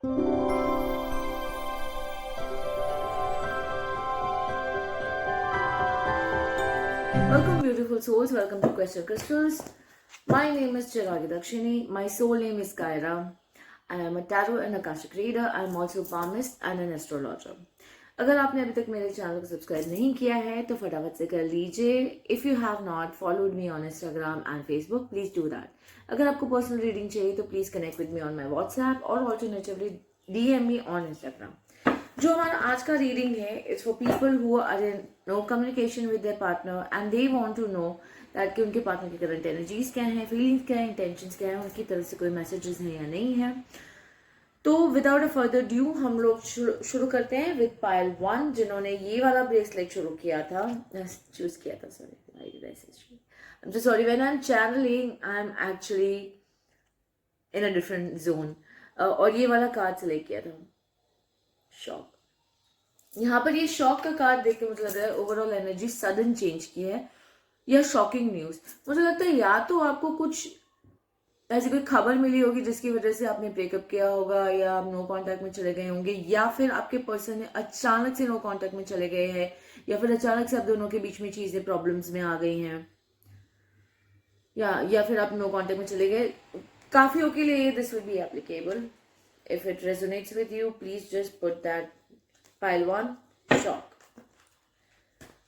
Welcome, beautiful souls. Welcome to Crystal Crystals. My name is Chiragi Dakshini. My soul name is Kaira. I am a tarot and akashic reader. I am also a palmist and an astrologer. अगर आपने अभी तक मेरे channel को subscribe नहीं किया है तो फटाफट से कर लीजिए. If you have not followed me on Instagram and Facebook, please do that. अगर आपको पर्सनल रीडिंग चाहिए तो please connect with me on my WhatsApp और alternatively DM me on Instagram. जो हमारा आज का रीडिंग है, it's for people who are in no communication with their partner and they want to know that कि उनके पार्टनर की current energies क्या हैं, फीलिंग्स क्या हैं, इंटेंशंस क्या हैं, उनकी तरफ से कोई मैसेजेस हैं या नहीं है. तो विदाउट अ फर्दर ड्यू हम लोग शुरू करते हैं विद पायल 1, जिन्होंने ये वाला ब्रेसलेट शुरू किया था, चूज किया था. Sorry, when I am channeling I am actually in a different zone. और ये वाला कार्ड सिलेक्ट किया था, शॉक. यहाँ पर ये शॉक का कार्ड देख के मुझे लग रहा है ओवरऑल एनर्जी सडन चेंज की है या शॉकिंग न्यूज. मुझे लगता है या तो आपको कुछ ऐसी कोई खबर मिली होगी जिसकी वजह से आपने ब्रेकअप किया होगा या आप नो कांटेक्ट में चले गए होंगे, या फिर आपके पर्सन ने अचानक से नो कांटेक्ट में चले गए हैं, या फिर अचानक से आप दोनों के बीच में चीजें प्रॉब्लम्स में आ गई हैं, या फिर आप नो कांटेक्ट में चले गए. काफियों के लिए this will be applicable. If it resonates with you, please just put that pile 1 shock.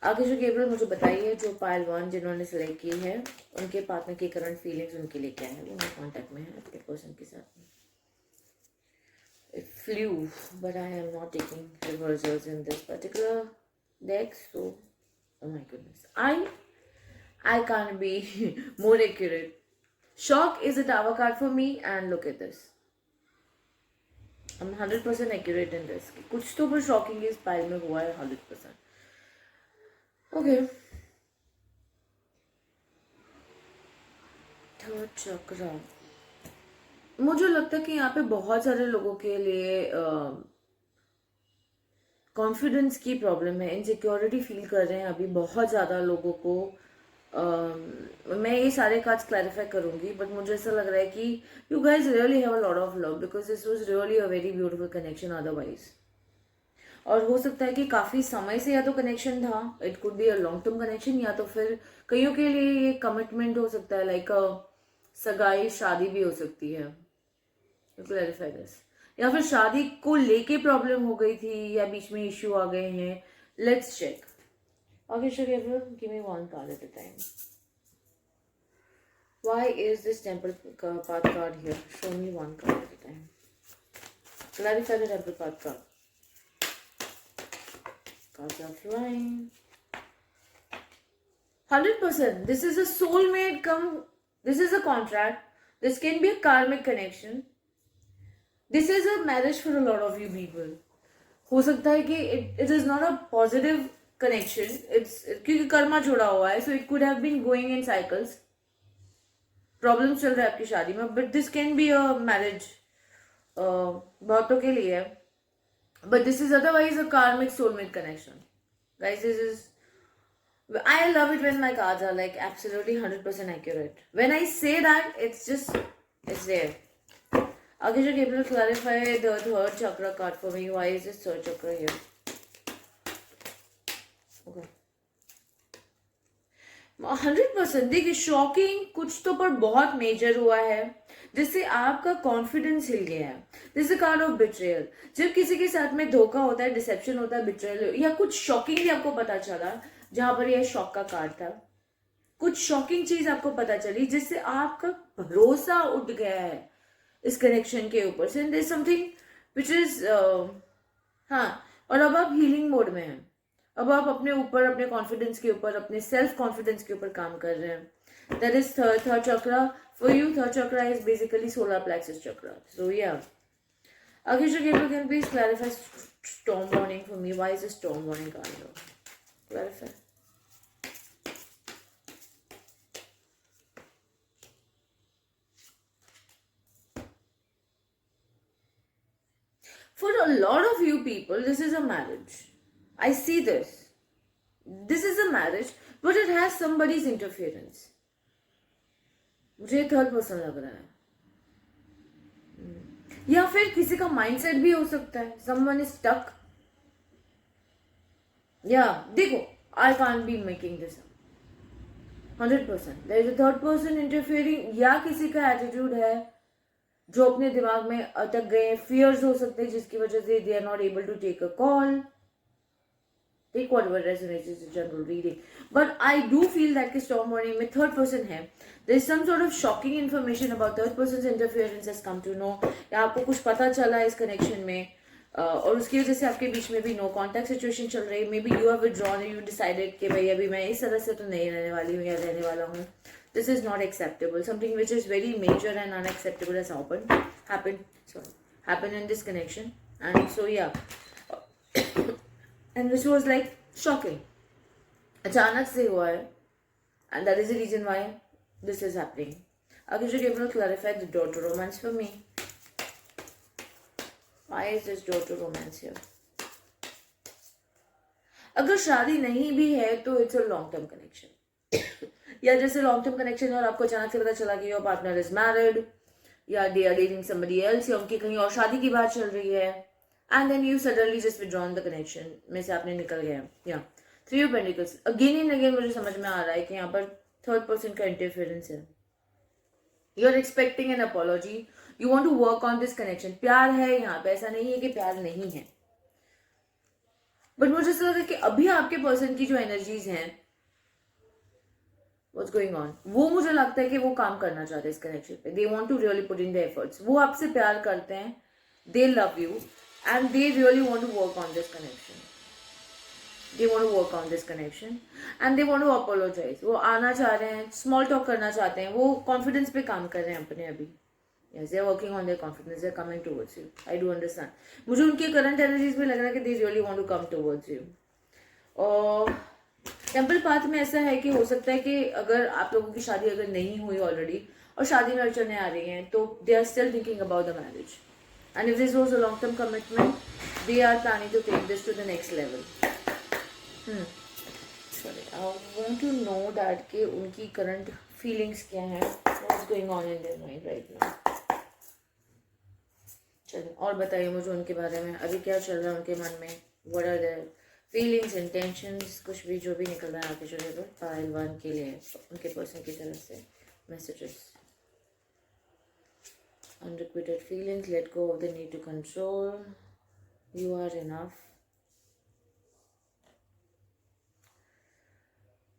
आगे जो गेब्रियल मुझे बताइए, जो पाइल 1 जिन्होंने सिलेक्ट की है, उनके पार्टनर की करंट फीलिंग्स उनके लिए क्या है, वो मेरे कांटेक्ट में है आपके पर्सन के साथ में. It flew, but I am not taking reversals in this particular deck, so oh my goodness, I can't be more accurate. Shock is a tower card for me, and look at this. I'm 100% accurate in this. कुछ तो पर shocking इस pile में हुआ है 100%. Okay, third चक्र. मुझे लगता है कि यहाँ पे बहुत सारे लोगों के लिए कॉन्फिडेंस की प्रॉब्लम है, इनसिक्योरिटी फील कर रहे हैं अभी बहुत ज़्यादा लोगों को. मैं ये सारे कार्ड्स क्लैरिफाई करूंगी, बट मुझे ऐसा लग रहा है कि you guys really have a lot of love because this was really a very beautiful connection otherwise. और हो सकता है कि काफी समय से या तो कनेक्शन था, it could be a long term connection, या तो फिर कईयों के लिए ये कमिटमेंट हो सकता है, लाइक सगाई शादी भी हो सकती है. Clarify this. या फिर शादी को लेके प्रॉब्लम हो गई थी या बीच में इश्यू आ गए हैं. Let's check. Okay, sure, everyone, give me one card at a time. Why is this temple path card here? Show me one card at a time. Clarify the temple path card. Cards are flying. 100%. This is a soulmate come. This is a contract. This can be a karmic connection. This is a marriage for a lot of you people. हो सकता है कि it is not a positive connection. It's क्योंकि कर्मा जुड़ा हुआ है, so it could have been going in cycles. Problem चल रहा है आपकी शादी में, but this can be a marriage बहुतों के लिए, but this is otherwise a karmic soulmate connection. Guys, this is, I love it when my cards are like absolutely 100% accurate. When I say that, it's there. आगे जो Gabriel clarify the third चक्र card for me. Why is this third चक्र here? Okay, 100%. देखिए, shocking कुछ तो पर बहुत major हुआ है जिससे आपका कॉन्फिडेंस हिल गया है. This is called of betrayal. जब किसी के साथ में धोखा होता है, डिसेप्शन होता है, बिट्रेयल या कुछ शॉकिंगली आपको पता चला, जहां पर यह शॉक का कार्ड था, कुछ शॉकिंग चीज आपको पता चली जिससे आपका भरोसा उठ गया है इस कनेक्शन के ऊपर से. There is something which is, हाँ, और अब आप हीलिंग मोड में हैं. अब आप अपने ऊपर, अपने कॉन्फिडेंस के ऊपर, अपने सेल्फ कॉन्फिडेंस के ऊपर काम कर रहे हैं. दैट इज थर्ड चक्र फॉर यू. थर्ड चक्र इज बेसिकली सोलर प्लेक्सस चक्र. सो या, आगे जो Gabriel can please clarify storm warning for me. Why is a storm warning card? Clarify. For a lot of you people, this is a marriage. I see this. This is a marriage, but it has somebody's interference. मुझे third person लग रहा है. या फिर किसी का mindset भी हो सकता है, समवन इज स्टक, या देखो I can't be making this 100%, there is a third person interfering, या किसी का एटीट्यूड है जो अपने दिमाग में अटक गए, फियर्स हो सकते हैं जिसकी वजह से they are not able to take a call. Take whatever resonates is a general reading. But I do feel that कि storm warning में third person है. There is some sort of shocking information about third person's interference has come to know. या आपको कुछ पता चला इस connection में और उसकी वजह से आपके बीच में भी no contact situation चल रही है. Maybe you have withdrawn and you decided कि भाई अभी मैं इस तरह से तो नहीं रहने वाली हूँ या रहने वाला हूँ. This is not acceptable. Something which is very major and unacceptable has happened in this connection. And so yeah. And which was like shocking. अचानक से हुआ है, and that is the reason why this is happening. Akisha, you have clarified the door to romance for me. Why is this door to romance here? अगर शादी नहीं भी है तो it's a long term connection. या जैसे long term connection है और आपको अचानक से पता चला कि योर पार्टनर इज मैरिड, या they are dating somebody else, या उनकी कहीं और शादी की बात चल रही है, and then you suddenly just withdrawn the connection में से आपने निकल गए. या three of pentacles again and again मुझे समझ में आ रहा है कि यहाँ पर थर्ड पर्सन का इंटरफेरेंस है. You are expecting an apology, you want to work on this connection. प्यार है यहाँ पे, ऐसा नहीं है कि प्यार नहीं है, बट मुझे ऐसा लगा कि अभी आपके पर्सन की जो एनर्जीज हैं, व्हाट्स गोइंग ऑन, वो मुझे लगता है कि वो काम करना चाहते हैं इस कनेक्शन पे. They want to really put in the efforts. वो आपसे प्यार करते हैं, they love you, and they really want to work on this connection. They want to work on this connection and they want to apologize. वो आना चाह रहे हैं, small talk करना चाहते हैं, वो confidence पे काम कर रहे हैं अपने अभी. Yes, they are working on their confidence. They are coming towards you. I do understand. मुझे उनके current energies में लग रहा है कि they really want to come towards you. और टेम्पल पाथ में ऐसा है कि हो सकता है कि अगर आप लोगों की शादी अगर नहीं हुई ऑलरेडी और शादी में अड़चने आ रही हैं, तो they are still thinking about the marriage. And if this was a long-term commitment, they are planning to take this to the next level. Sorry, I want to know that कि उनकी current feelings क्या हैं, what's going on in their mind right now. चलिए और बताइए मुझे उनके बारे में, अभी क्या चल रहा है उनके मन में, what are their feelings, intentions, कुछ भी जो भी निकल रहा है आपके जगह पर पाइल 1 के लिए उनके पर्सन की तरफ से messages. Unrequited feelings, let go of the need to control, you are enough,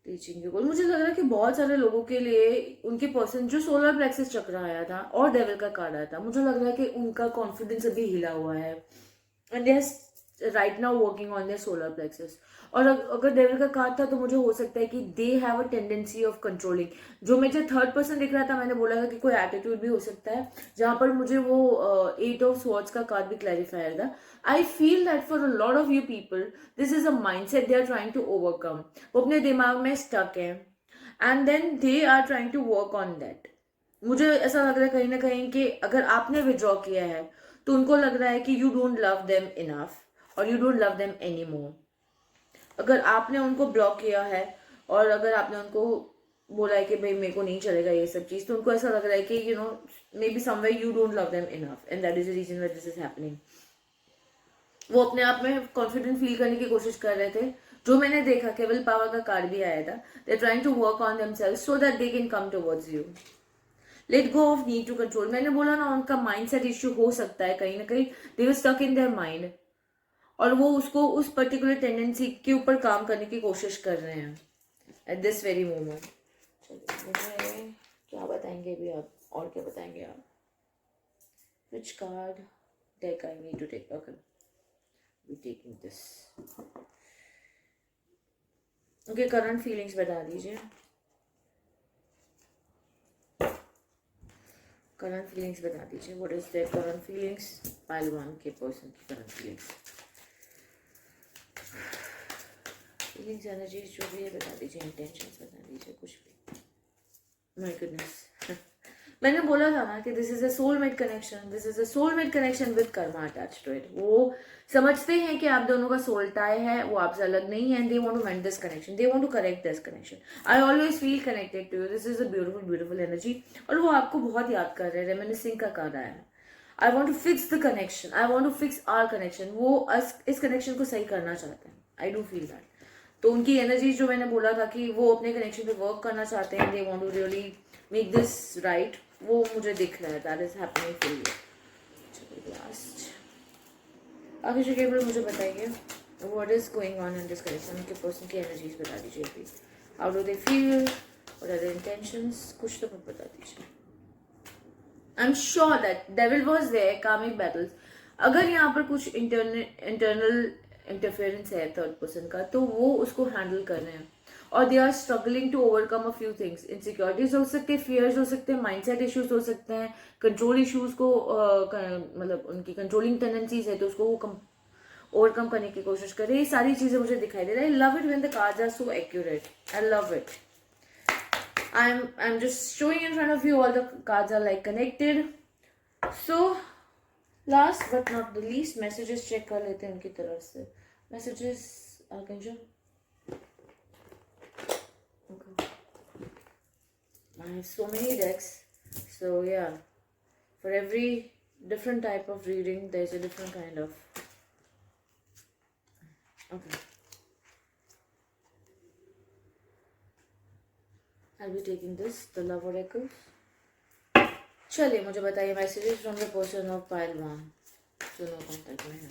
teaching you. मुझे लग रहा है कि बहुत सारे लोगों के लिए उनके पर्सन जो सोलर प्लेक्सस चक्र आया था और डेविल का कार्ड आया था, मुझे लग रहा है कि उनका कॉन्फिडेंस अभी हिला हुआ है and they are right now working on their solar plexus. और अगर डेविल का कार्ड था तो मुझे हो सकता है कि they have a tendency of controlling. जो मुझे थर्ड पर्सन दिख रहा था, मैंने बोला था कि कोई एटीट्यूड भी हो सकता है, जहां पर मुझे वो 8 ऑफ स्वॉर्ड्स का कार्ड भी क्लैरिफायर था. I feel that for a lot of you people this is a mindset they are trying to overcome. वो अपने दिमाग में स्टक है and then they are trying to work on that. मुझे ऐसा लग रहा है कहीं ना कहीं कि अगर आपने विड्रॉ किया है तो उनको लग रहा है कि you don't love them enough और you don't love them anymore. अगर आपने उनको ब्लॉक किया है और अगर आपने उनको बोला है कि भाई मेरे को नहीं चलेगा ये सब चीज, तो उनको ऐसा लग रहा है कि you know maybe somewhere you don't love them enough and that is the reason why this is happening. वो अपने आप में कॉन्फिडेंट फील करने की कोशिश कर रहे थे. जो मैंने देखा केवल पावर का कार्ड भी आया था, they are trying to work on themselves so that they can come towards you. Let go of need to control. मैंने बोला ना उनका माइंडसेट इश्यू हो सकता है कहीं ना कहीं, they were stuck in their mind और वो उसको उस पर्टिकुलर टेंडेंसी के ऊपर काम करने की कोशिश कर रहे हैं एट दिस वेरी मोमेंट. चलिए मुझे क्या बताएंगे अभी आप, और क्या बताएंगे आप. Which card deck I need to take. Okay, we taking this. Okay, current feelings बता दीजिए. करंट फीलिंग्स बता दीजिए. What is their current feelings, pile 1 के पर्सन की करंट फीलिंग्स. फीलिंग्स एनर्जीज जो भी है बता दीजिए, इंटेंशंस बता दीजिए, कुछ भी. माय गुडनेस, मैंने बोला था ना कि this is a soulmate connection. This is a soulmate connection with karma attached to it. वो समझते हैं कि आप दोनों का सोल टाई है, वो आपसे अलग नहीं है. They want to mend this connection, they want to correct this connection. I always feel connected to you. This is a beautiful beautiful energy. और वो आपको बहुत याद कर रहे हैं. रेमिनिसिंग का कार्ड आया है. I want to fix the connection, I want to fix our connection. वो इस कनेक्शन को सही करना चाहते हैं. I do feel that. तो उनकी एनर्जी जो मैंने बोला था कि वो अपने कनेक्शन पे वर्क करना चाहते हैं, they want to really make this right, वो मुझे दिख रहा है. That is happening for you. Last आगे जो मुझे बताइए what is going on in this connection. उनके पर्सन की एनर्जीज बता दीजिए अभी. How do they feel, what are their intentions, कुछ तो बता दीजिए. I am sure that devil was there, karmic battles. अगर यहाँ पर कुछ इंटरनल इंटरफेरेंस है थर्ड पर्सन का, तो वो उसको हैंडल कर रहे हैं. और they are struggling to overcome a few things. Insecurities हो सकते हैं, फियर्स हो सकते हैं, माइंडसेट इश्यूज हो सकते हैं, कंट्रोल इश्यूज को मतलब उनकी कंट्रोलिंग टेंडेंसीज है तो उसको वो ओवरकम करने की कोशिश कर रहे हैं. ये सारी चीजें मुझे दिखाई दे रहा है. I love it when the cards are so accurate. I love it. I'm just showing in front of you, all the cards are like connected. So last but not the least, messages check कर लेते हैं उनकी तरफ से. Messages Archangel. Okay. I have so many decks. So yeah, for every different type of reading, there's a different kind of. Okay. I'll be taking this, the love oracle. चलिए मुझे बताइए messages from the person of pile 1 जो no contact में है.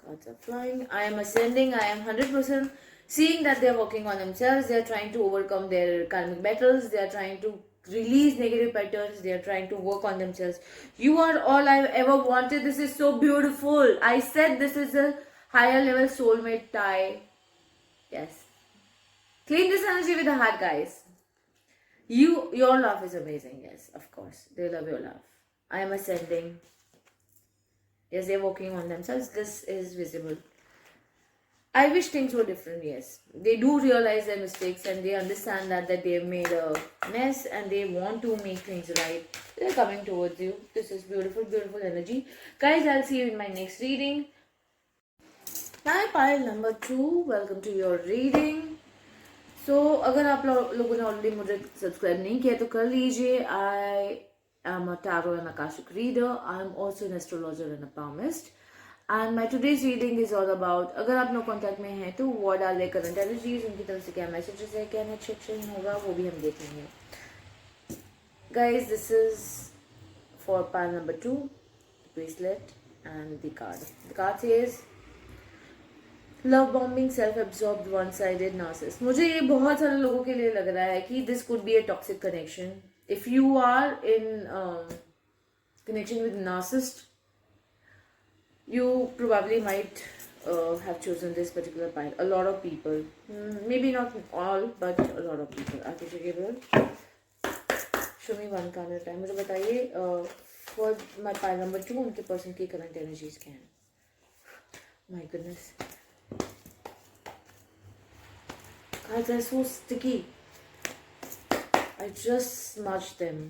Cards are flying. I am ascending. I am 100% seeing that they are working on themselves. They are trying to overcome their karmic battles. They are trying to release negative patterns. They are trying to work on themselves. You are all I've ever wanted. This is so beautiful. I said this is a higher level soulmate tie. Yes. Clean this energy with a heart, guys. Your love is amazing. Yes, of course. They love your love. I am ascending. Yes, they're working on themselves. This is visible. I wish things were different. Yes, they do realize their mistakes and they understand that they have made a mess and they want to make things right. They're coming towards you. This is beautiful, beautiful energy. Guys, I'll see you in my next reading. Hi, pile number 2. Welcome to your reading. So, अगर आप लोगों ने already मुझे subscribe नहीं किया तो कर लीजिए. I am a tarot and akashic reader. I am also an astrologer and a palmist. And my today's reading is all about, अगर आप नो कॉन्टैक्ट में हैं तो what are their current energies, उनकी तरफ से क्या मैसेजेस है, क्या नेक्स्ट सेक्शन होगा, वो भी हम देखेंगे. Guys, this is for pile number 2, bracelet and the card. The card says love bombing, self absorbed, one sided narcissist. मुझे ये बहुत सारे लोगों के लिए लग रहा है कि this could be a toxic connection. If you are in connection with narcissist, you probably might have chosen this particular pile. A lot of people, maybe not all, but a lot of people. Archangel Gabriel, show me one card at a time. मुझे बताइए for my pile number 2 उनके person की current energies क्या हैं. My goodness. Cards are so sticky. I just smudged them.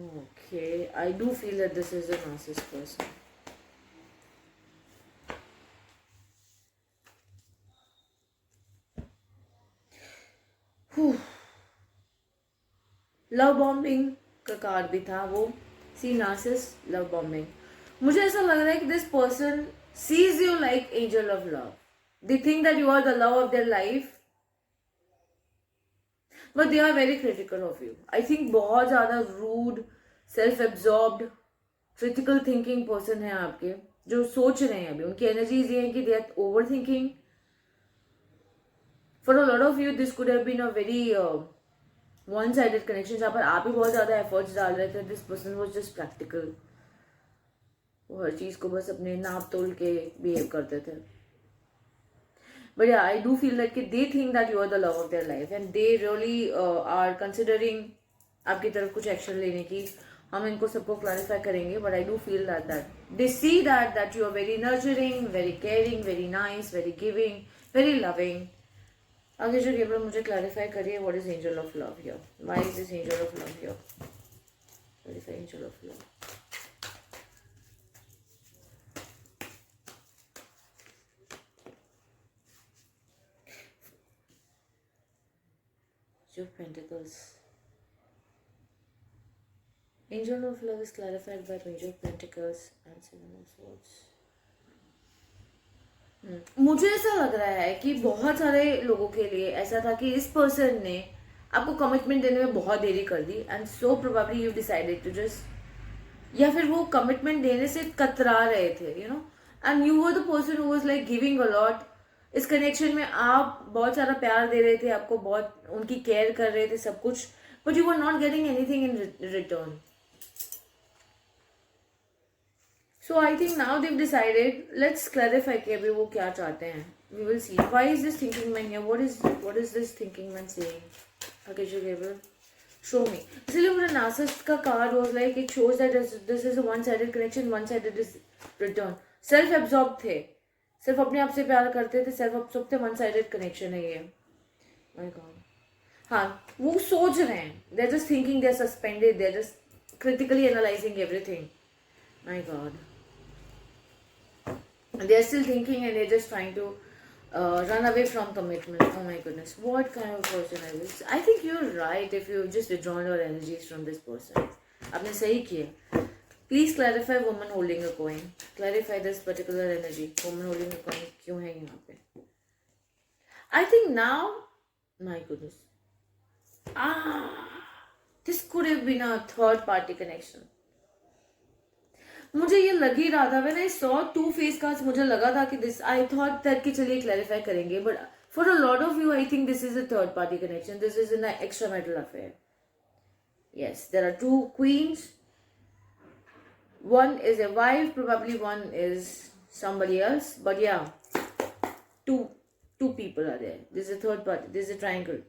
Okay, I do feel that this is a narcissist person. Love bombing का card भी था वो. सी नार्सिसिस्ट, लव बॉम्बिंग. मुझे ऐसा लग रहा है कि this person sees you like angel of love. They think that you are the love of their life, but they are very critical of you. I think बहुत ज़्यादा rude, self-absorbed, critical thinking person है आपके, जो सोच रहे हैं अभी. उनकी energies ये हैं कि they are overthinking. For a lot of you, this could have been a very one-sided connection जहाँ पर आप ही बहुत ज़्यादा efforts डाल रहे थे. This person was just practical. वो हर चीज को बस अपने नाप तोल के बिहेव करते थे. But yeah, I do feel that they think that you are the love of their life and they really are considering आपकी तरफ कुछ एक्शन लेने की. हम इनको सबको क्लैरिफाई करेंगे, but I do feel that they see that you are very nurturing, very caring, very nice, very giving, very loving. आगे जो केवल मुझे क्लैरिफाई करिए, what is angel of love here? Why is this angel of love here? What is the angel of love? Of Pentacles. Angel of Love is clarified by Page of Pentacles and Seven of Swords. मुझे ऐसा लग रहा है कि बहुत सारे लोगों के लिए ऐसा था कि इस पर्सन ने आपको कमिटमेंट देने में बहुत देरी कर दी and so probably you decided to just, या फिर वो कमिटमेंट देने से कतरा रहे थे, you know, and you were the person who was like giving a lot. इस कनेक्शन में आप बहुत सारा प्यार दे रहे थे, आपको बहुत उनकी केयर कर रहे थे, सब कुछ, but you were not getting anything in return. So I think now they've decided. Let's clarify कि अभी वो क्या चाहते हैं. We will see. Why is this thinking man here? What is this thinking man saying? Akasha Gabriel, show me. इसलिए मुझे narcissist का card was like it shows that this is a one-sided connection, one-sided is return. Self-absorbed थे, सिर्फ अपने आप से प्यार करते थे, self-absorbed थे, one-sided connection है ये. My God. हाँ, वो सोच रहे हैं. They're just thinking, they're suspended, they're just critically analyzing everything. My God. They are still thinking and they're just trying to run away from commitment. Oh my goodness, what kind of person I was. I think you're right if you just withdrawn your energies from this person. आपने सही किया. Please clarify woman holding a coin. Clarify this particular energy. Woman holding a coin क्यों है यहाँ पे? I think now, my goodness. This could have been a third party connection. मुझे ये लग ही रहा था when I saw two face cards, मुझे लगा था कि दिस, आई थॉट दैट कि चलिए क्लैरिफाई करेंगे, but for a lot of you I think this is a third party connection. This is an extra marital affair. Yes, there are two queens, one is a wife, probably one is somebody else, but yeah, two people are there. This is a third party, this is a triangle.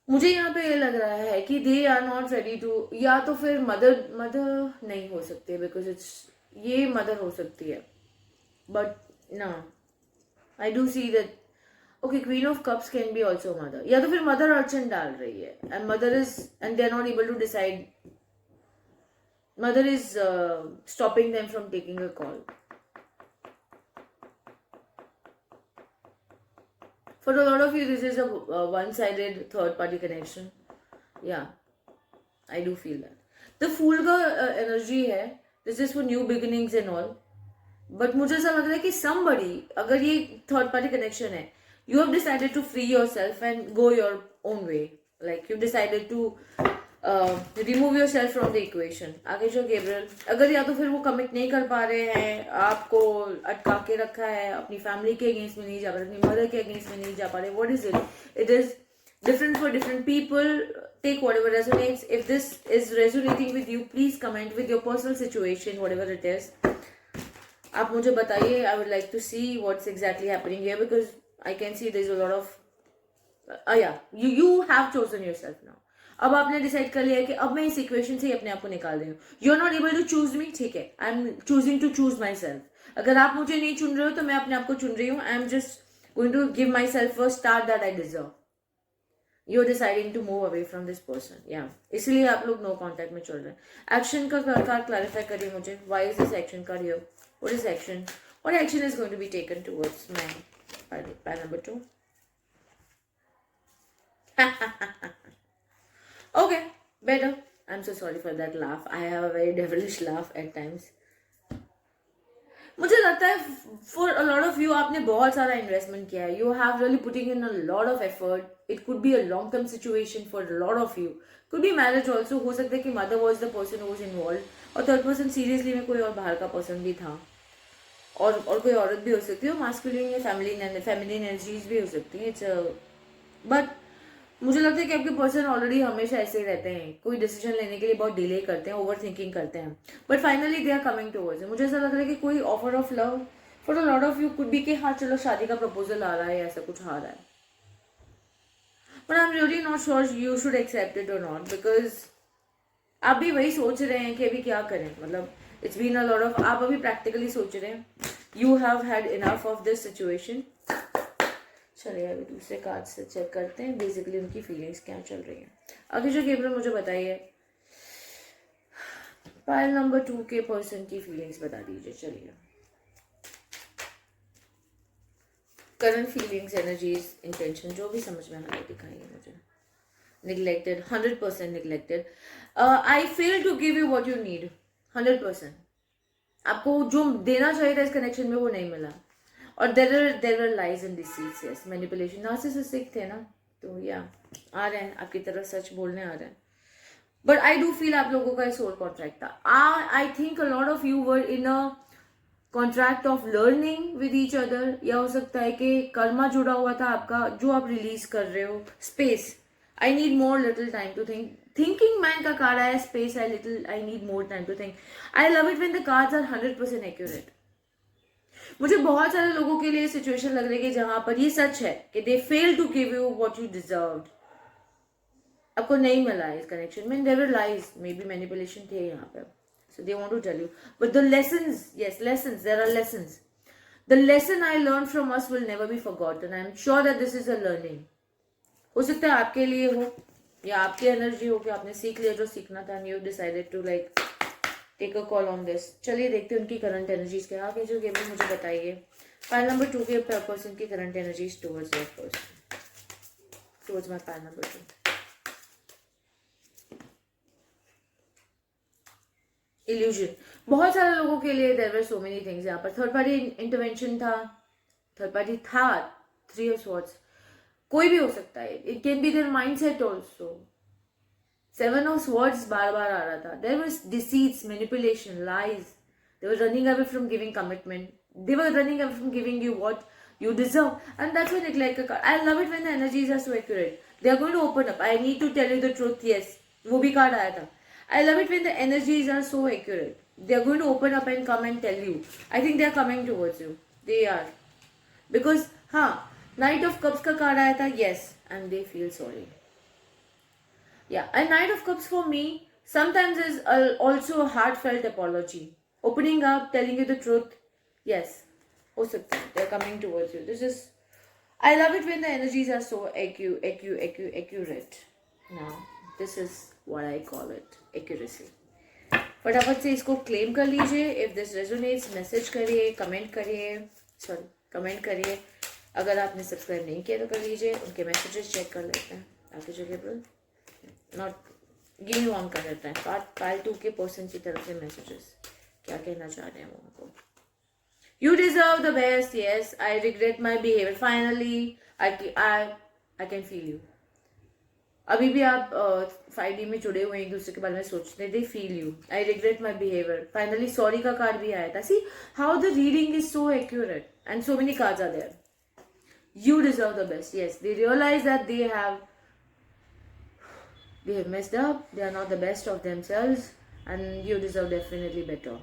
मुझे यहाँ पे ये लग रहा है कि they are not ready to, या तो फिर मदर नहीं हो सकती, बिकॉज इट्स, ये मदर हो सकती है, बट ना, I do see that. Okay, queen of cups can be also mother, या तो फिर मदर अर्चन डाल रही है and mother is, and they are not able to decide. Mother is stopping them from taking a call. For a lot of you, this is a one-sided third-party connection. Yeah, I do feel that. The Fool का energy है. This is for new beginnings and all. But मुझे ऐसा लग रहा है कि somebody, अगर ये third-party connection है, you have decided to free yourself and go your own way. Like you decided to remove your self from the equation. आगे जो गेब्रियल, अगर या तो फिर वो कमिट नहीं कर पा रहे हैं, आपको अटका के रखा है, अपनी फैमिली के अगेंस्ट में नहीं जा पा रहे, अपनी मदर के अगेंस्ट में नहीं जा पा रहे, what is it? It is different for different people. Take whatever resonates. If this is resonating with you, please comment with your personal situation, whatever it is. आप मुझे बताइए. I would like to see what's exactly happening here, because I can see there's a lot of yeah, you have chosen yourself now. अब आपने decide कर लिया है कि अब मैं इस इक्वेशन से ही अपने आप को निकाल रही हूँ. You are not able to choose me, ठीक है, I am choosing to choose myself. अगर आप मुझे नहीं चुन रहे हो तो मैं अपने आप को चुन रही हूँ. I am just going to give myself a star that I deserve. You are deciding to move away from this person. या इसलिए आप लोग नो कॉन्टैक्ट में चल रहे हैं. एक्शन का कार्ड क्लैरिफाई करिए मुझे. Why is this action card here? What is action? What action is going to be taken towards my pile number 2? Okay, better. I'm so sorry for that laugh. I have a very devilish laugh at times. मुझे लगता है for a lot of you, आपने बहुत सारा investment किया है. You have really putting in a lot of effort. It could be a long-term situation for a lot of you. Could be marriage also. हो सकता है कि mother was the person who was involved. और third person seriously में कोई और बाहर का person भी था. और कोई औरत भी हो सकती है. Masculine या feminine energies भी हो सकती है. But मुझे लगता है कि आपके पर्सन ऑलरेडी हमेशा ऐसे ही रहते हैं. कोई डिसीजन लेने के लिए बहुत डिले करते हैं, ओवर थिंकिंग करते हैं, but finally they are coming towards. मुझे ऐसा लग रहा है कि कोई offer of love for a lot of you could be कि हाँ चलो शादी का प्रपोजल आ रहा है, ऐसा कुछ आ रहा है. But I am really not sure you should accept it और नॉट, बिकॉज आप भी वही सोच रहे हैं कि अभी क्या करें. मतलब it's been a lot of, आप अभी प्रैक्टिकली सोच रहे हैं. You have had enough of this situation. चलिए अभी दूसरे कार्ड से चेक करते हैं बेसिकली उनकी फीलिंग्स क्या चल रही हैं. आगे जो गेब्रियल मुझे बताइए, पाइल नंबर 2 के पर्सन की फीलिंग्स बता दीजिए. चलिए, करंट फीलिंग्स, एनर्जीज, इंटेंशन, जो भी समझ में आ रहा है दिखाइए मुझे. neglected, 100% neglected. I failed to give you what you need, 100%. आपको जो देना चाहिए था इस कनेक्शन में वो नहीं मिला. और there were lies and deceits, yes, manipulation. Narcissistic थे ना, तो या आ रहे हैं आपकी तरफ, सच बोलने आ रहे हैं. बट आई डू फील आप लोगों का सोल कॉन्ट्रैक्ट था. I think a lot of you were in a contract of learning with each other, या हो सकता है कि कर्मा जुड़ा हुआ था आपका जो आप रिलीज कर रहे हो. Space, I need more little time to think. Thinking man का कार्ड है. Space, I need more time to think. I love it when the cards are 100% accurate. मुझे बहुत सारे लोगों के लिए सिचुएशन लग रही है जहां पर ये सच है कि they fail to give you what you deserved. आपको नहीं मिला है इस कनेक्शन में. There were lies, maybe manipulation थे यहाँ पे. So they want to tell you. But the lessons, yes, lessons, there are lessons. The lesson I learned from us will never be forgotten. I am sure that this is a learning. हो सकता है आपके लिए हो या आपकी energy हो कि आपने सीख लिया जो सीखना था. You decided to like take a call on this. चलिए देखते हैं उनकी करंट एनर्जीज क्या. आगे जो गेम मुझे बताइए. पाइल नंबर 2 के पर्सन की current energies towards your person, towards my pile number 2. Illusion. बहुत सारे लोगों के लिए there were so many things. यहाँ पर थर्ड पार्टी इंटरवेंशन था, थर्ड पार्टी था. 3 ऑफ स्वॉर्ड्स कोई भी हो सकता है. It can be their mindset also. 7 of swords बार बार आ रहा था. There was deceits, manipulation, lies. They were running away from giving commitment. They were running away from giving you what you deserve, and that's when it like a card. I love it when the energies are so accurate. They are going to open up. I need to tell you the truth. Yes, वो भी card आया था. I love it when the energies are so accurate. They are going to open up and come and tell you. I think they are coming towards you. They are. Because, हाँ, Knight of Cups का card आया था. Yes, and they feel sorry. Yeah, and Knight of Cups for me sometimes is also a heartfelt apology. Opening up, telling you the truth. Yes, हो सकता है. They are coming towards you. This is. I love it when the energies are so accurate. Now, this is what I call it, accuracy. फटाफट से इसको claim कर लीजिए. If this resonates message करिए, comment करिए, सॉरी कमेंट करिए. अगर आपने सब्सक्राइब नहीं किया तो कर लीजिए. उनके मैसेजेस चेक कर लेते हैं. आपकी जगह नॉट गिव ऑन कर लेते हैं. पार्ट 2 के पर्सन की तरफ से मैसेजेस क्या कहना चाह रहे हैं वो हमको. You deserve the best. Yes, I regret my behavior. Finally, I can feel you. अभी भी आप 5D में जुड़े हुए एक दूसरे के बारे में सोचते हैं. They feel you. I regret my behavior. Finally, sorry का कार्ड भी आया था. See how the reading is so accurate and so many cards are there. You deserve the best. Yes, they realize that they have messed up. They are not the best of themselves, and you deserve definitely better.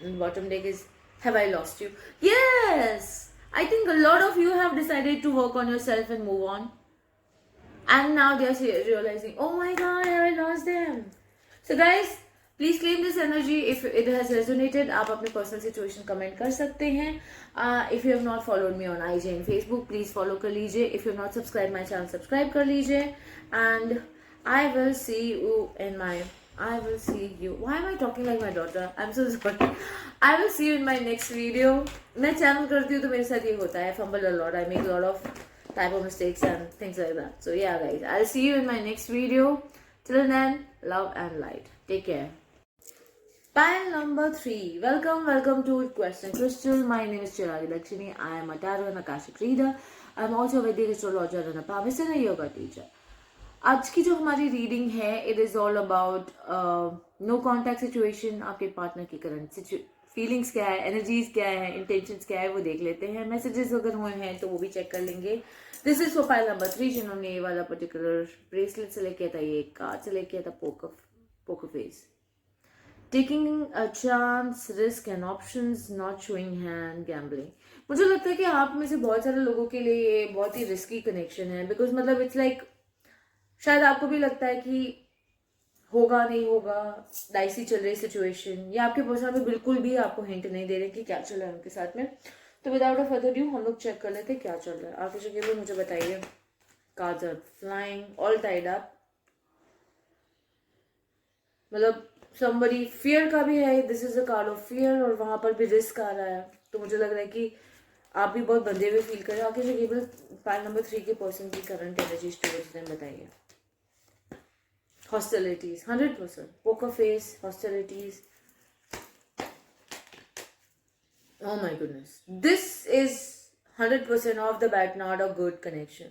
And bottom deck is, have I lost you? Yes! I think a lot of you have decided to work on yourself and move on. And now they are realizing, oh my god, have I lost them? So guys, please claim this energy. If it has resonated, आप अपने personal situation comment कर सकते हैं. If you have not followed me on IG and Facebook, please follow कर लीजिए. If you have not subscribed my channel, subscribe कर लीजिए. And I will see you. Why am I talking like my daughter? I'm so sorry. I will see you in my next video. मैं channel करती हूँ तो मेरे साथ ये होता है. I fumble a lot. I make a lot of typo mistakes and things like that. So yeah guys, I'll see you in my next video. Till then, love and light. Take care. Pile number 3. Welcome to Question Crystal. My name is Chiragi Lakshmi. I am a tarot and Akashic reader. I am also a Vedic astrologer and a palmist and a yoga teacher. आज की जो हमारी reading है, it is all about no contact situation. आपके partner की current feelings क्या है, energies क्या है, इंटेंशंस क्या है, वो देख लेते हैं. मैसेजेस अगर हुए हैं तो वो भी चेक कर लेंगे. This is for pile number 3 जिन्होंने ये वाला पर्टिकुलर ब्रेसलेट सेलेक्ट किया था, ये कार्ड सेलेक्ट किया था, poker face. Taking a chance, risk and options, not showing hand, gambling. मुझे लगता है कि आप में से बहुत सारे लोगों के लिए ये बहुत ही रिस्की कनेक्शन है. बिकॉज मतलब इट्स लाइक शायद आपको भी लगता है कि होगा नहीं होगा, डाइसी चल रही सिचुएशन, या आपके पर्सन में बिल्कुल भी आपको हिंट नहीं दे रहे कि क्या चल रहा है उनके साथ में. तो विदाउट अ फर्दर ड्यू हम लोग चेक कर लेते क्या चल रहा है. आपकी जगह भी मुझे बताइए. Cards are flying, all tied up. मतलब समबडी फियर का भी है. This is a card of fear और वहां पर भी रिस्क आ रहा है. तो मुझे लग रहा है कि आप भी बहुत बंधे हुए फील कर रहे हो। आगे जो केवल पाइल नंबर 3 के पर्सन की करंट एनर्जीज टुवर्ड्स देम बताइए। Hostilities 100%, poker face, hostilities. Oh my goodness, this is 100% off the bat not a good connection.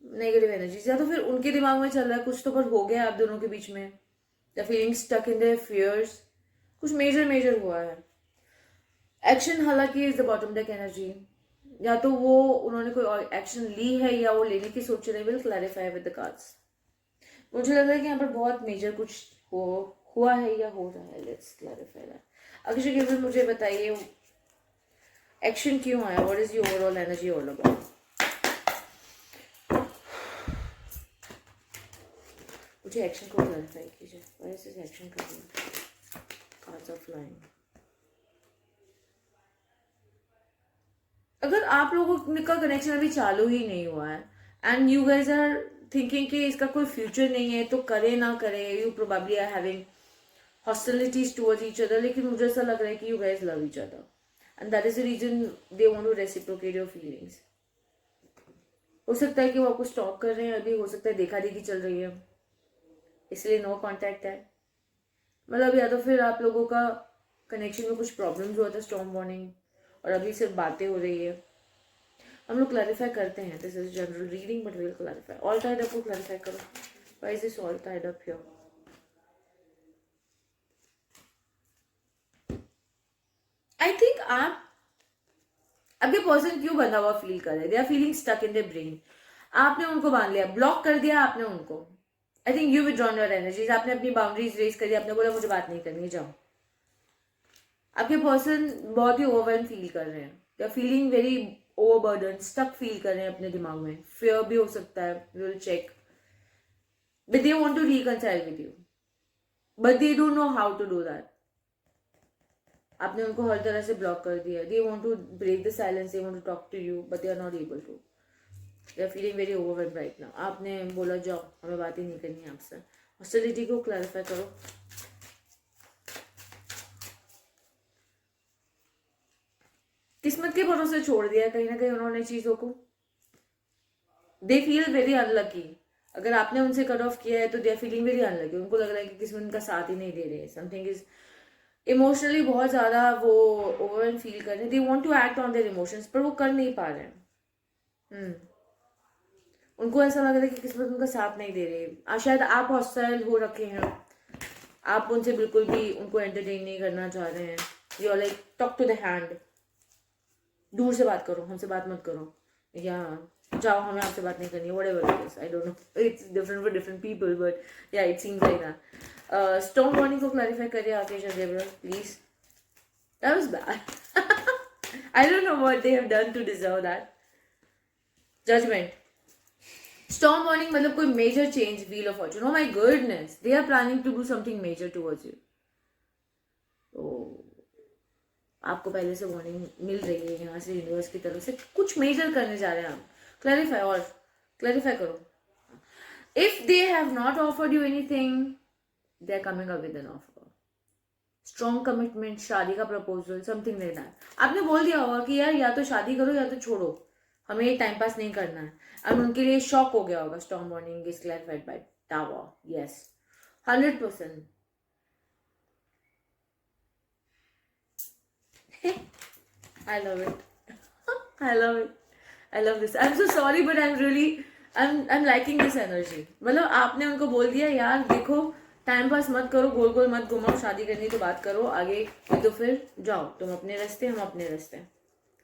Negative energies, या तो फिर उनके दिमाग में चल रहा है कुछ तो पर हो गया आप दोनों के बीच में, या feeling stuck in their fears, कुछ मेजर हुआ है। एक्शन हालांकि is the bottom deck energy, या तो वो उन्होंने कोई एक्शन ली है या वो लेने की सोच रहे। Will clarify with the cards. मुझे लग रहा है कि यहाँ पर बहुत मेजर कुछ हुआ है या हो रहा है। Let's clarify that. अक्षय केवल मुझे बताइए एक्शन क्यों आया, what is your overall energy all about. मुझे एक्शन को क्लैरिफाई कीजिए, व्हाई इज एक्शन कर रही है। Cards of flying. अगर आप लोगों का कनेक्शन अभी चालू ही नहीं हुआ है and you guys are thinking कि इसका कोई फ्यूचर नहीं है तो करे ना करे, you probably are having hostilities towards each other, लेकिन मुझे ऐसा लग रहा है कि you guys love each other and that is the reason they want to reciprocate your feelings. हो सकता है कि वो आपको स्टॉप कर रहे हैं अभी, हो सकता है देखा देखी चल रही है इसलिए नो कांटेक्ट है। मतलब या तो फिर आप लोगों का कनेक्शन में कुछ प्रॉब्लम्स हुआ था स्टॉर्म वार्निंग और अभी सिर्फ बातें हो रही है। हम लोग क्लैरिफाई करते हैं, this is general reading but will clarify. All tied up को क्लैरिफाई करो, why is this all tied up here. I think आप अभी पर्सन क्यों बंधा हुआ फील कर रहे हैं, they are feeling stuck in their brain. आपने उनको बांध लिया, ब्लॉक कर दिया आपने उनको। I think you withdrawn your energies, आपने अपनी बाउंड्रीज रेज कर दी, आपने बोला मुझे बात नहीं करनी, जाओ। आपके पर्सन बहुत ही ओवरवेल्म फील कर रहे हैं, they are feeling very overburden, stuck feel कर रहे हैं अपने दिमाग में। फियर भी हो सकता है, we will check, but they want to reconcile with you but they don't know how to do that. आपने उनको हर तरह से ब्लॉक कर दिया। They want to break the silence, they want to talk to you but they are not able to, they are feeling very overwhelm right now. आपने बोला जाओ हमें बात ही नहीं करनी है आपसे। हॉस्टिलिटी को क्लैरिफाई करो। किस्मत के भरोसे छोड़ दिया कहीं ना कहीं उन्होंने चीजों को। They feel very unlucky. अगर आपने उनसे कट ऑफ किया है तो they are feeling very unlucky. उनको लग रहा है कि किस्मत उनका साथ ही नहीं दे रही है, समथिंग इज इमोशनली बहुत ज्यादा वो ओवरवेल्म फील कर रहे हैं। They want to act on their emotions पर वो कर नहीं पा रहे हैं। उनको ऐसा लग रहा है कि किस्मत उनका साथ नहीं दे रही। शायद आप हॉस्टाइल हो रखे हैं, आप उनसे बिल्कुल भी उनको एंटरटेन नहीं करना चाह रहे हैं। You are like talk to the hand, दूर से बात करो, हमसे बात मत करो, या जाओ हमें आपसे बात नहीं करनी है, whatever it is. I don't know, it's different for different people but yeah it seems like that. Storm warning को क्लैरिफाई करिए Aakesh Devra please. That was bad. I don't know what they have done to deserve that judgment. Storm warning मतलब कोई major change, wheel of fortune, oh my goodness, they are planning to do something major towards you. तो आपको पहले से warning मिल रही है यहाँ से, यूनिवर्स की तरफ से कुछ मेजर करने जा रहे हैं आप। क्लैरिफाई और क्लैरिफाई करो। If they have not offered you anything, they are coming up with an offer, strong commitment, शादी का प्रपोजल, समथिंग लाइक दैट। आपने बोल दिया होगा कि यार या तो शादी करो या तो छोड़ो, हमें ये टाइम पास नहीं करना है। अब उनके लिए शॉक हो गया होगा। Storm warning is clarified by tower, yes 100%। I love it. I love it. I love this. I'm so sorry but I'm really I'm liking this energy. मतलब आपने उनको बोल दिया यार देखो टाइम पास मत करो, गोल गोल मत घुमाओ, शादी करनी तो बात करो आगे, तो फिर जाओ तुम अपने रास्ते, हम अपने रास्ते।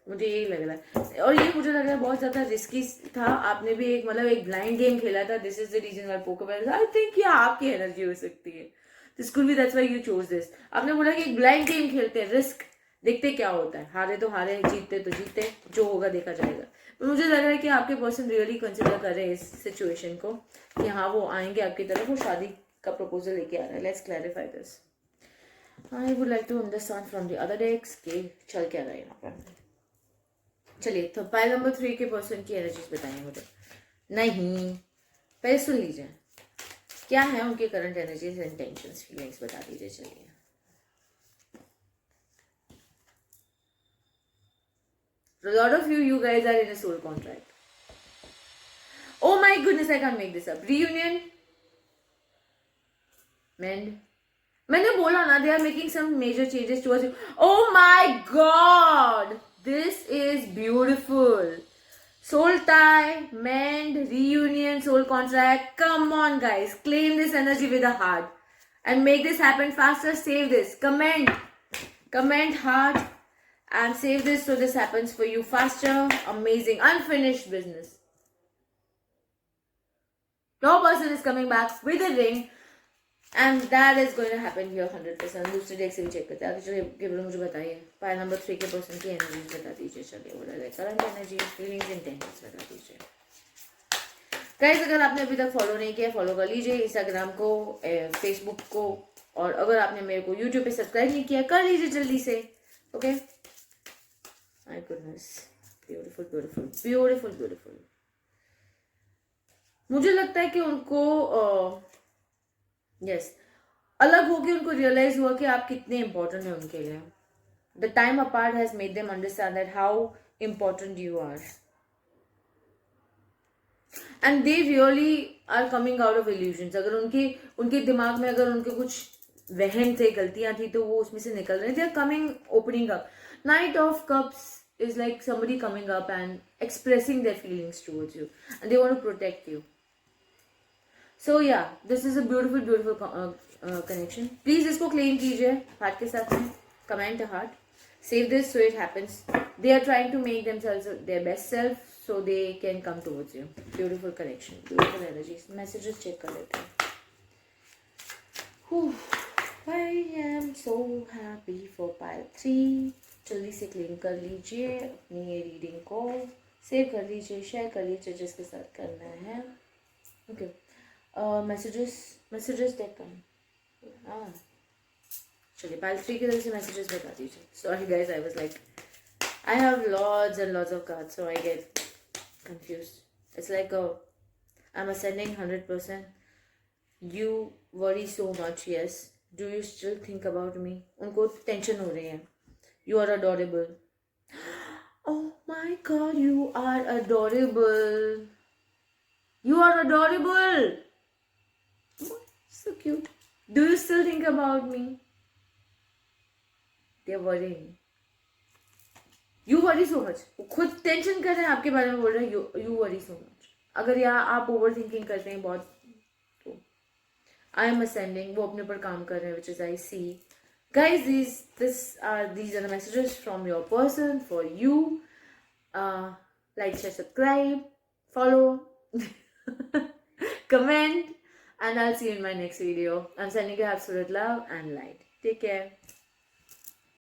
मुझे यही लग रहा है और ये मुझे लग रहा है बहुत ज्यादा रिस्की था। आपने भी एक मतलब एक ब्लाइंड गेम खेला था। This is the reason why poker, I think ये आपकी एनर्जी हो सकती है। This could be, that's why you chose this. आपने बोला कि एक ब्लाइंड गेम खेलते हैं, रिस्क देखते क्या होता है, हारे तो हारे, जीतते तो जीते, जो होगा देखा जाएगा। तो मुझे लग रहा है कि आपके पर्सन रियली कंसिडर कर रहे हैं इस सिचुएशन को कि हाँ वो आएंगे आपकी तरफ, वो शादी का प्रपोजल लेके आ रहा है। Let's clarify this. I would like to understand from the other decks कि चल क्या रहा है यहाँ पर। चलिए तो पाइल नंबर 3 के पर्सन की एनर्जीज बताइए मुझे। नहीं, पहले सुन लीजिए क्या है उनके करंट एनर्जीज, इंटेंशंस, फीलिंग्स बता दीजिए। चलिए For a lot of you guys are in a soul contract. Oh my goodness, I can't make this up. Reunion. Mend. मैंने बोला ना, they are making some major changes towards you. Oh my god! This is beautiful. Soul tie, mend, reunion, soul contract. Come on, guys. Claim this energy with a heart. And make this happen faster. Save this. Comment heart. And save this so this happens for you faster. Amazing. Unfinished business. Your person is coming back with a ring. And that is going to happen here 100%. दूसरे deck से भी check करते हैं. आगे चलिए केवल मुझे बताइए. पायल नंबर 3 के पर्सन की एनर्जीज बता दीजिए. चलिए वो रहा करंट एनर्जी, फीलिंग्स, इंटेंशंस बता दीजिए. गाइस, अगर आपने अभी तक फॉलो नहीं किया, फॉलो कर लीजिए इंस्टाग्राम को, फेसबुक को, और अगर आपने मेरे को यूट्यूब पे सब्सक्राइब नहीं किया, कर लीजिए जल्दी से. Okay. My goodness, beautiful beautiful beautiful beautiful. मुझे लगता है कि उनको अलग होके उनको रियलाइज हुआ कि आप कितने इंपॉर्टेंट है उनके लिए. The time apart has made them understand that how important you are. And they really are coming out of illusions. अगर उनके दिमाग में अगर उनके कुछ वहम थे, गलतियां थी, तो वो उसमें से निकल रहे. They are coming, opening up. Knight of cups is like somebody coming up and expressing their feelings towards you, and they want to protect you. So yeah, this is a beautiful connection. Please इसको claim कीजिए heart के साथ में. Comment a heart. Save this so it happens. They are trying to make themselves their best self so they can come towards you. Beautiful connection, beautiful energies. Messages check कर लेते हैं. I am so happy for pile 3. जल्दी से claim कर लीजिए अपनी ये reading को. सेव कर लीजिए, शेयर कर लीजिए जिसके साथ करना है. ओके. मैसेजेस टेक कर. चलिए पाइल 3 की तरफ से मैसेजेस बता दीजिए. Sorry guys, I was like, I have lots and lots of cards, so I get confused. It's like I am ascending 100%. You worry so much. Yes, do you still think about me. उनको tension हो रही है. You are adorable. Oh my god, you are adorable. You are adorable. So cute. Do you still think about me? They are worrying. You worry so much. वो खुद tension कर रहे हैं, आपके बारे में बोल रहे हैं. You worry so much. अगर यहाँ आप ओवर थिंकिंग करते हैं बहुत, तो I am ascending. वो अपने पर काम कर रहे हैं, which is I see. Guys, these are the messages from your person for you. Like, share, subscribe, follow, comment, and I'll see you in my next video. I'm sending you absolute love and light. Take care.